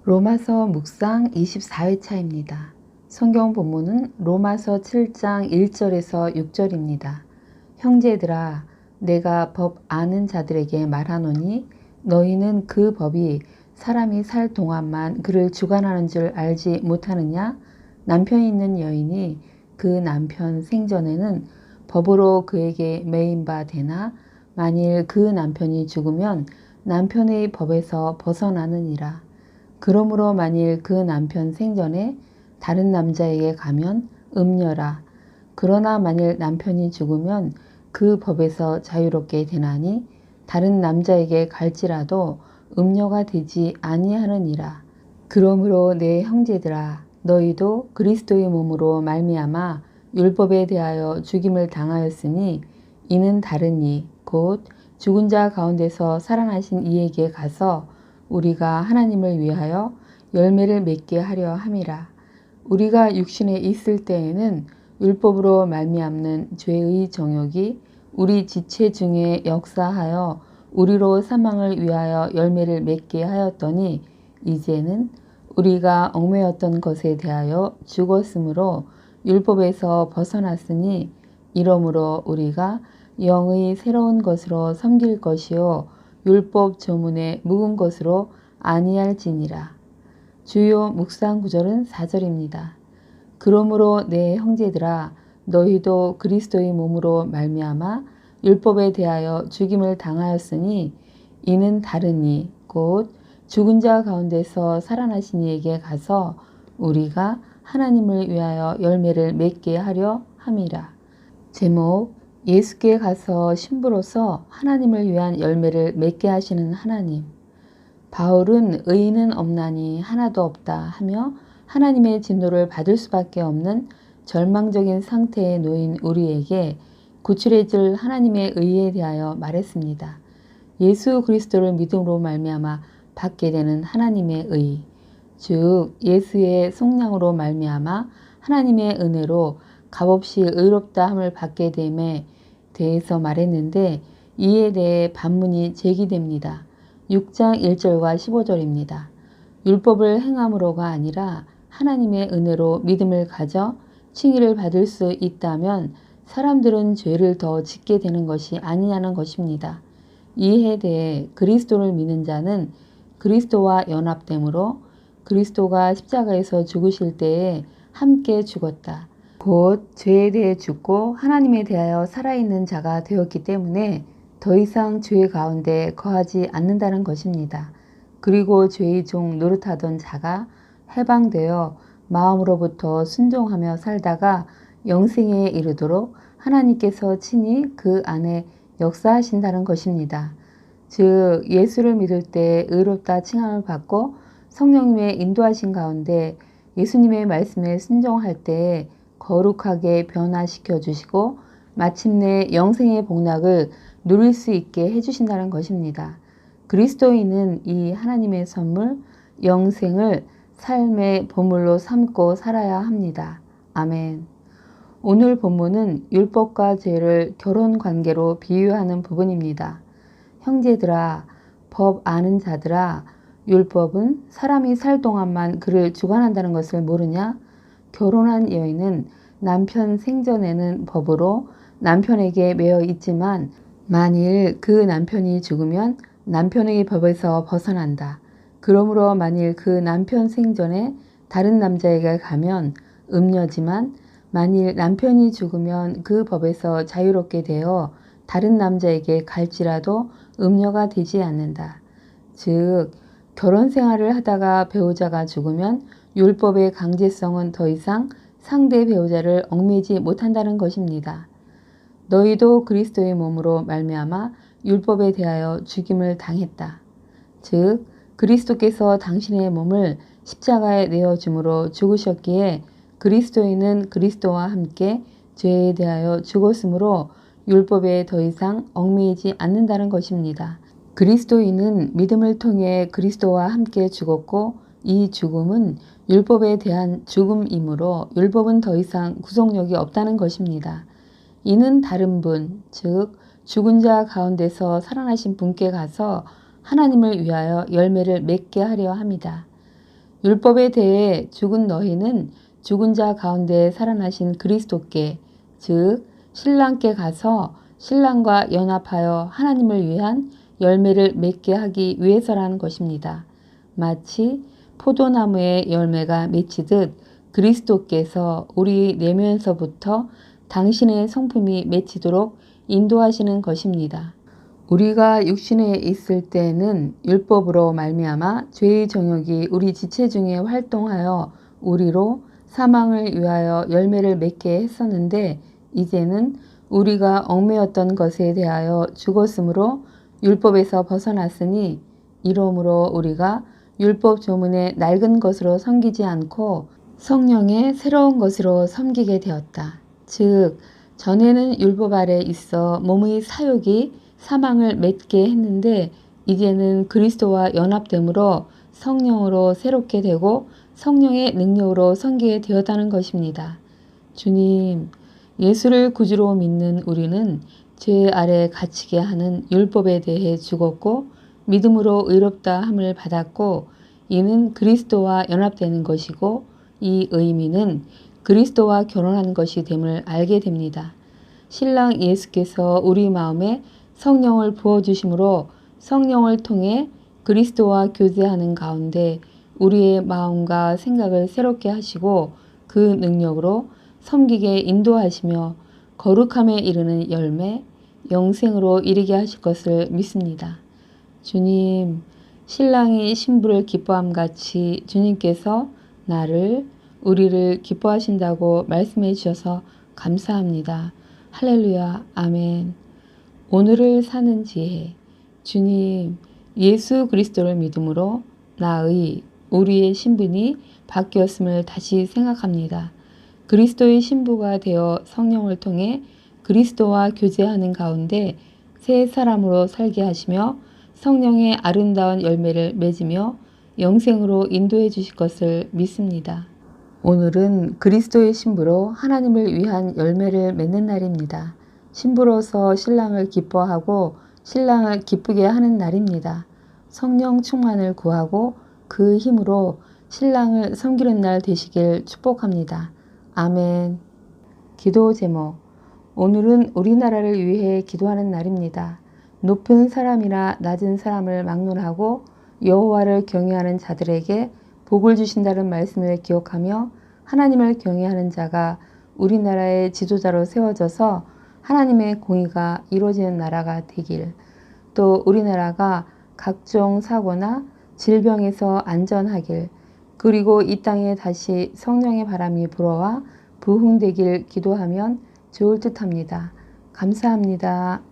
로마서 묵상 24회차입니다. 성경 본문은 로마서 7장 1절에서 6절입니다. 형제들아, 내가 법 아는 자들에게 말하노니 너희는 그 법이 사람이 살 동안만 그를 주관하는 줄 알지 못하느냐? 남편이 있는 여인이 그 남편 생전에는 법으로 그에게 매인 바 되나? 만일 그 남편이 죽으면 남편의 법에서 벗어나느니라. 그러므로 만일 그 남편 생전에 다른 남자에게 가면 음녀라. 그러나 만일 남편이 죽으면 그 법에서 자유롭게 되나니 다른 남자에게 갈지라도 음녀가 되지 아니하느니라. 그러므로 내 형제들아, 너희도 그리스도의 몸으로 말미암아 율법에 대하여 죽임을 당하였으니 이는 다르니 곧 죽은 자 가운데서 살아나신 이에게 가서 우리가 하나님을 위하여 열매를 맺게 하려 함이라. 우리가 육신에 있을 때에는 율법으로 말미암는 죄의 정욕이 우리 지체 중에 역사하여 우리로 사망을 위하여 열매를 맺게 하였더니 이제는 우리가 얽매였던 것에 대하여 죽었으므로 율법에서 벗어났으니 이러므로 우리가 영의 새로운 것으로 섬길 것이요 율법 조문에 묵은 것으로 아니할지니라. 주요 묵상 구절은 4절입니다. 그러므로 내 형제들아, 너희도 그리스도의 몸으로 말미암아 율법에 대하여 죽임을 당하였으니 이는 다르니 곧 죽은 자 가운데서 살아나신 이에게 가서 우리가 하나님을 위하여 열매를 맺게 하려 함이라. 제목, 예수께 가서 신부로서 하나님을 위한 열매를 맺게 하시는 하나님. 바울은 의인은 없나니 하나도 없다 하며 하나님의 진노를 받을 수밖에 없는 절망적인 상태에 놓인 우리에게 구출해 줄 하나님의 의에 대하여 말했습니다. 예수 그리스도를 믿음으로 말미암아 받게 되는 하나님의 의, 즉 예수의 속량으로 말미암아 하나님의 은혜로 값없이 의롭다함을 받게 됨에 대해서 말했는데 이에 대해 반문이 제기됩니다. 6장 1절과 15절입니다. 율법을 행함으로가 아니라 하나님의 은혜로 믿음을 가져 칭의를 받을 수 있다면 사람들은 죄를 더 짓게 되는 것이 아니냐는 것입니다. 이에 대해 그리스도를 믿는 자는 그리스도와 연합됨으로 그리스도가 십자가에서 죽으실 때에 함께 죽었다. 곧 죄에 대해 죽고 하나님에 대하여 살아있는 자가 되었기 때문에 더 이상 죄 가운데 거하지 않는다는 것입니다. 그리고 죄의 종 노릇하던 자가 해방되어 마음으로부터 순종하며 살다가 영생에 이르도록 하나님께서 친히 그 안에 역사하신다는 것입니다. 즉 예수를 믿을 때 의롭다 칭함을 받고 성령님의 인도하신 가운데 예수님의 말씀에 순종할 때에 거룩하게 변화시켜 주시고 마침내 영생의 복락을 누릴 수 있게 해주신다는 것입니다. 그리스도인은 이 하나님의 선물, 영생을 삶의 보물로 삼고 살아야 합니다. 아멘. 오늘 본문은 율법과 죄를 결혼 관계로 비유하는 부분입니다. 형제들아, 법 아는 자들아, 율법은 사람이 살 동안만 그를 주관한다는 것을 모르냐? 결혼한 여인은 남편 생전에는 법으로 남편에게 매여 있지만 만일 그 남편이 죽으면 남편의 법에서 벗어난다. 그러므로 만일 그 남편 생전에 다른 남자에게 가면 음녀지만 만일 남편이 죽으면 그 법에서 자유롭게 되어 다른 남자에게 갈지라도 음녀가 되지 않는다. 즉 결혼 생활을 하다가 배우자가 죽으면 율법의 강제성은 더 이상 상대 배우자를 얽매이지 못한다는 것입니다. 너희도 그리스도의 몸으로 말미암아 율법에 대하여 죽임을 당했다. 즉 그리스도께서 당신의 몸을 십자가에 내어줌으로 죽으셨기에 그리스도인은 그리스도와 함께 죄에 대하여 죽었으므로 율법에 더 이상 얽매이지 않는다는 것입니다. 그리스도인은 믿음을 통해 그리스도와 함께 죽었고 이 죽음은 율법에 대한 죽음이므로 율법은 더 이상 구속력이 없다는 것입니다. 이는 다른 분, 즉 죽은 자 가운데서 살아나신 분께 가서 하나님을 위하여 열매를 맺게 하려 함이다. 율법에 대해 죽은 너희는 죽은 자 가운데 살아나신 그리스도께, 즉 신랑께 가서 신랑과 연합하여 하나님을 위한 열매를 맺게 하기 위해서라는 것입니다. 마치 포도나무의 열매가 맺히듯 그리스도께서 우리 내면에서부터 당신의 성품이 맺히도록 인도하시는 것입니다. 우리가 육신에 있을 때는 율법으로 말미암아 죄의 정욕이 우리 지체 중에 활동하여 우리로 사망을 위하여 열매를 맺게 했었는데, 이제는 우리가 얽매였던 것에 대하여 죽었으므로 율법에서 벗어났으니, 이러므로 우리가 율법 조문의 낡은 것으로 섬기지 않고 성령의 새로운 것으로 섬기게 되었다. 즉 전에는 율법 아래 있어 몸의 사욕이 사망을 맺게 했는데, 이제는 그리스도와 연합됨으로 성령으로 새롭게 되고 성령의 능력으로 섬기게 되었다는 것입니다. 주님, 예수를 구주로 믿는 우리는 죄 아래 갇히게 하는 율법에 대해 죽었고 믿음으로 의롭다 함을 받았고, 이는 그리스도와 연합되는 것이고 이 의미는 그리스도와 결혼한 것이 됨을 알게 됩니다. 신랑 예수께서 우리 마음에 성령을 부어주심으로 성령을 통해 그리스도와 교제하는 가운데 우리의 마음과 생각을 새롭게 하시고 그 능력으로 섬기게 인도하시며 거룩함에 이르는 열매, 영생으로 이르게 하실 것을 믿습니다. 주님, 신랑이 신부를 기뻐함 같이 주님께서 나를, 우리를 기뻐하신다고 말씀해 주셔서 감사합니다. 할렐루야, 아멘. 오늘을 사는 지혜. 주님, 예수 그리스도를 믿음으로 나의, 우리의 신분이 바뀌었음을 다시 생각합니다. 그리스도의 신부가 되어 성령을 통해 그리스도와 교제하는 가운데 새 사람으로 살게 하시며 성령의 아름다운 열매를 맺으며 영생으로 인도해 주실 것을 믿습니다. 오늘은 그리스도의 신부로 하나님을 위한 열매를 맺는 날입니다. 신부로서 신랑을 기뻐하고 신랑을 기쁘게 하는 날입니다. 성령 충만을 구하고 그 힘으로 신랑을 섬기는 날 되시길 축복합니다. 아멘. 기도 제목. 오늘은 우리나라를 위해 기도하는 날입니다. 높은 사람이나 낮은 사람을 막론하고 여호와를 경외하는 자들에게 복을 주신다는 말씀을 기억하며 하나님을 경외하는 자가 우리나라의 지도자로 세워져서 하나님의 공의가 이루어지는 나라가 되길, 또 우리나라가 각종 사고나 질병에서 안전하길, 그리고 이 땅에 다시 성령의 바람이 불어와 부흥되길 기도하면 좋을 듯합니다. 감사합니다.